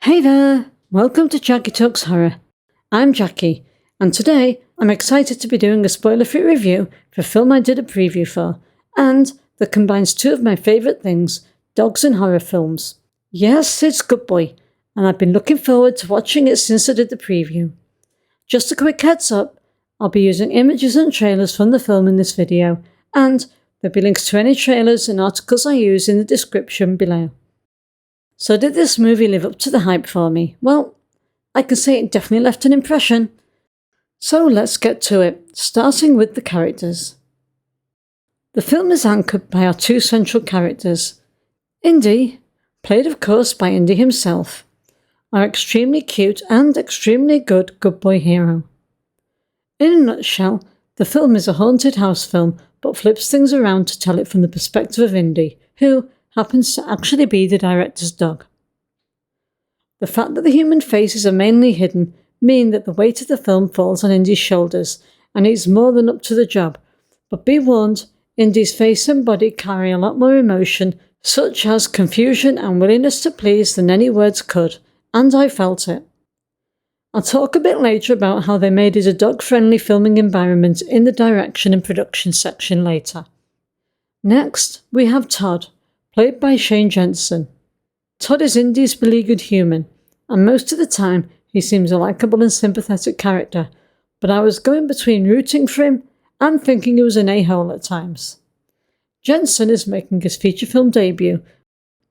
Hey there! Welcome to Jackie Talks Horror. I'm Jackie, and today I'm excited to be doing a spoiler-free review for a film I did a preview for, and that combines two of my favourite things, dogs and horror films. Yes, it's Good Boy, and I've been looking forward to watching it since I did the preview. Just a quick heads up, I'll be using images and trailers from the film in this video, and there'll be links to any trailers and articles I use in the description below. So did this movie live up to the hype for me? Well, I can say it definitely left an impression. So let's get to it, starting with the characters. The film is anchored by our two central characters. Indy, played of course by Indy himself, our extremely cute and extremely good boy hero. In a nutshell, the film is a haunted house film but flips things around to tell it from the perspective of Indy, who happens to actually be the director's dog. The fact that the human faces are mainly hidden mean that the weight of the film falls on Indy's shoulders, and he's more than up to the job. But be warned, Indy's face and body carry a lot more emotion, such as confusion and willingness to please than any words could, and I felt it. I'll talk a bit later about how they made it a dog-friendly filming environment in the direction and production section later. Next, we have Todd, played by Shane Jensen. Todd is Indy's beleaguered human, and most of the time he seems a likeable and sympathetic character, but I was going between rooting for him and thinking he was an a-hole at times. Jensen is making his feature film debut,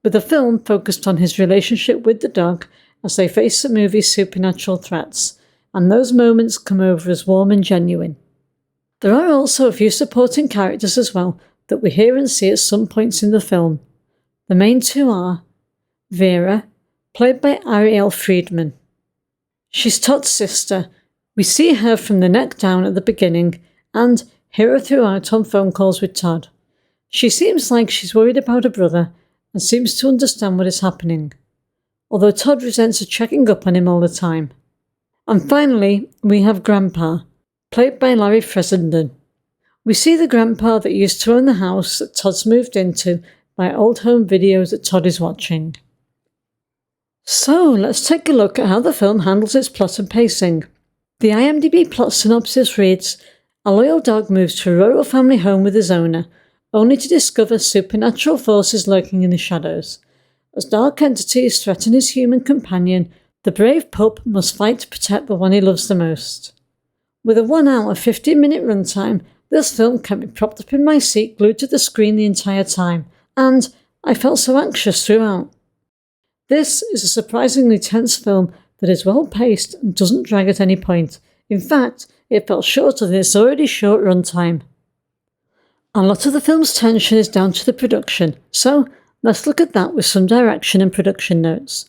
with the film focused on his relationship with the dog as they face the movie's supernatural threats, and those moments come over as warm and genuine. There are also a few supporting characters as well that we hear and see at some points in the film. The main two are Vera, played by Ariel Friedman. She's Todd's sister. We see her from the neck down at the beginning and hear her throughout on phone calls with Todd. She seems like she's worried about her brother and seems to understand what is happening, although Todd resents her checking up on him all the time. And finally, we have Grandpa, played by Larry Fessenden. We see the grandpa that used to own the house that Todd's moved into by old home videos that Todd is watching. So let's take a look at how the film handles its plot and pacing. The IMDb plot synopsis reads, a loyal dog moves to a rural family home with his owner, only to discover supernatural forces lurking in the shadows. As dark entities threaten his human companion, the brave pup must fight to protect the one he loves the most. With a 1 hour 15-minute runtime, this film kept me propped up in my seat glued to the screen the entire time, and I felt so anxious throughout. This is a surprisingly tense film that is well paced and doesn't drag at any point. In fact, it felt shorter than its already short runtime. A lot of the film's tension is down to the production, so let's look at that with some direction and production notes.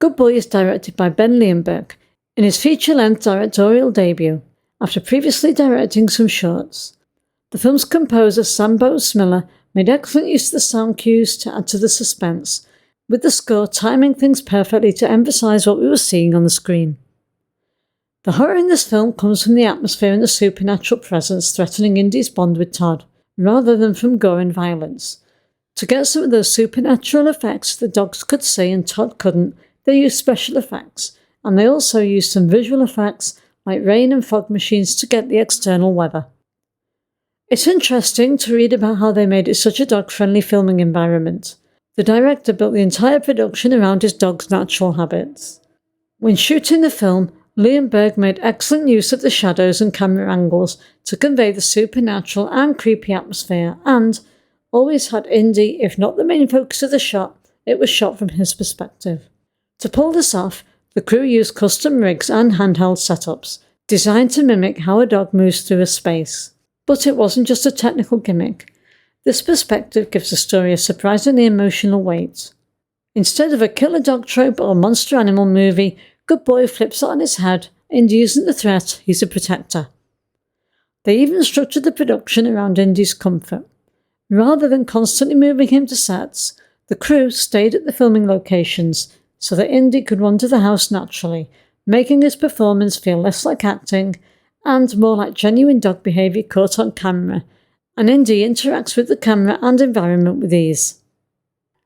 Good Boy is directed by Ben Leonberg in his feature-length directorial debut, after previously directing some shorts. The film's composer Sam Boatmiller made excellent use of the sound cues to add to the suspense, with the score timing things perfectly to emphasise what we were seeing on the screen. The horror in this film comes from the atmosphere and the supernatural presence threatening Indy's bond with Todd, rather than from gore and violence. To get some of those supernatural effects the dogs could see and Todd couldn't, they used special effects, and they also used some visual effects like rain and fog machines to get the external weather. It's interesting to read about how they made it such a dog-friendly filming environment. The director built the entire production around his dog's natural habits. When shooting the film, Leonberg made excellent use of the shadows and camera angles to convey the supernatural and creepy atmosphere, and always had Indy, if not the main focus of the shot, it was shot from his perspective. To pull this off, the crew used custom rigs and handheld setups, designed to mimic how a dog moves through a space. But it wasn't just a technical gimmick. This perspective gives the story a surprisingly emotional weight. Instead of a killer dog trope or monster animal movie, Good Boy flips it on its head. Indy isn't the threat, he's a protector. They even structured the production around Indy's comfort. Rather than constantly moving him to sets, the crew stayed at the filming locations so that Indy could wander the house naturally, making his performance feel less like acting and more like genuine dog behaviour caught on camera, and Indy interacts with the camera and environment with ease.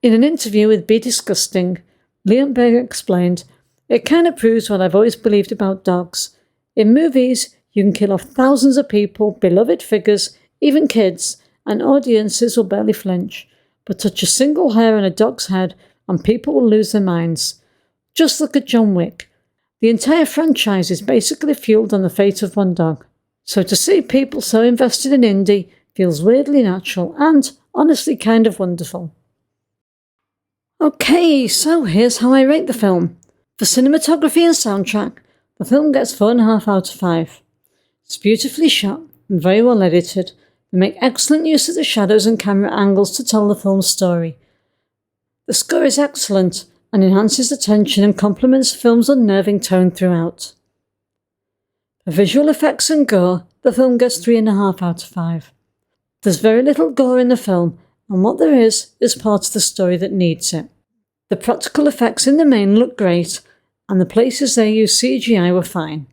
In an interview with Be Disgusting, Leonberg explained, "It kind of proves what I've always believed about dogs. In movies, you can kill off thousands of people, beloved figures, even kids, and audiences will barely flinch. But touch a single hair on a dog's head and people will lose their minds. Just look at John Wick. The entire franchise is basically fueled on the fate of one dog. So to see people so invested in Indy feels weirdly natural and honestly kind of wonderful." Okay, so here's how I rate the film. For cinematography and soundtrack, the film gets 4.5 out of 5. It's beautifully shot and very well edited. They make excellent use of the shadows and camera angles to tell the film's story. The score is excellent and enhances the tension and complements the film's unnerving tone throughout. For visual effects and gore, the film gets 3.5 out of 5. There's very little gore in the film, and what there is part of the story that needs it. The practical effects in the main look great, and the places they use CGI were fine.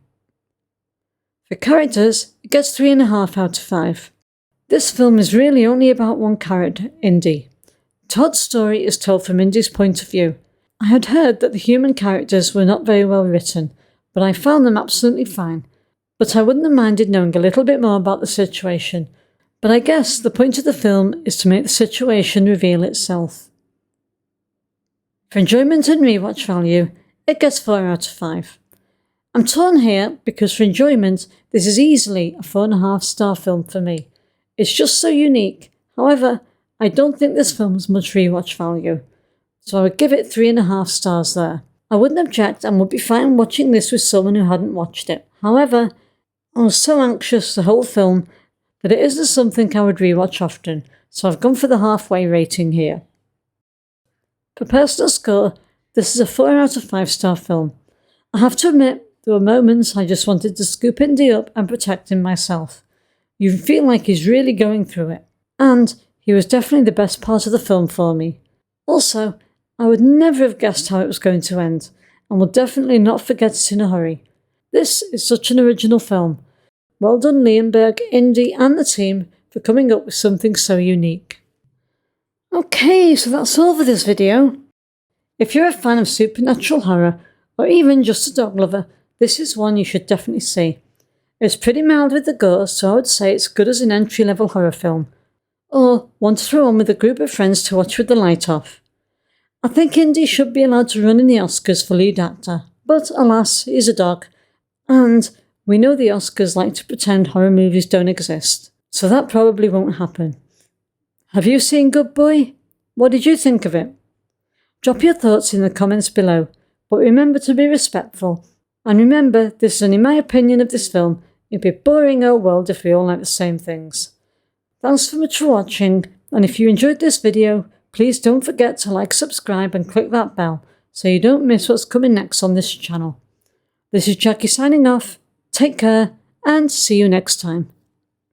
For characters, it gets 3.5 out of 5. This film is really only about one character, Indy. Todd's story is told from Indy's point of view. I had heard that the human characters were not very well written, but I found them absolutely fine. But I wouldn't have minded knowing a little bit more about the situation. But I guess the point of the film is to make the situation reveal itself. For enjoyment and rewatch value, it gets 4 out of 5. I'm torn here because for enjoyment, this is easily a 4.5-star film for me. It's just so unique. However, I don't think this film has much rewatch value, so I would give it 3.5 stars there. I wouldn't object and would be fine watching this with someone who hadn't watched it. However, I was so anxious the whole film that it isn't something I would rewatch often, so I've gone for the halfway rating here. For personal score, this is a 4 out of 5-star film. I have to admit, there were moments I just wanted to scoop Indy up and protect him myself. You feel like he's really going through it. And he was definitely the best part of the film for me. Also, I would never have guessed how it was going to end, and will definitely not forget it in a hurry. This is such an original film. Well done Leonberg, Indy and the team for coming up with something so unique. Okay, so that's all for this video. If you're a fan of supernatural horror, or even just a dog lover, this is one you should definitely see. It's pretty mild with the gore, so I would say it's good as an entry-level horror film. Or one to throw on with a group of friends to watch with the light off. I think Indy should be allowed to run in the Oscars for lead actor, but alas, he's a dog. And we know the Oscars like to pretend horror movies don't exist, so that probably won't happen. Have you seen Good Boy? What did you think of it? Drop your thoughts in the comments below, but remember to be respectful. And remember, this is only my opinion of this film. It'd be a boring old world if we all like the same things. Thanks so much for watching, and if you enjoyed this video, please don't forget to like, subscribe and click that bell so you don't miss what's coming next on this channel. This is Jackie signing off. Take care and see you next time.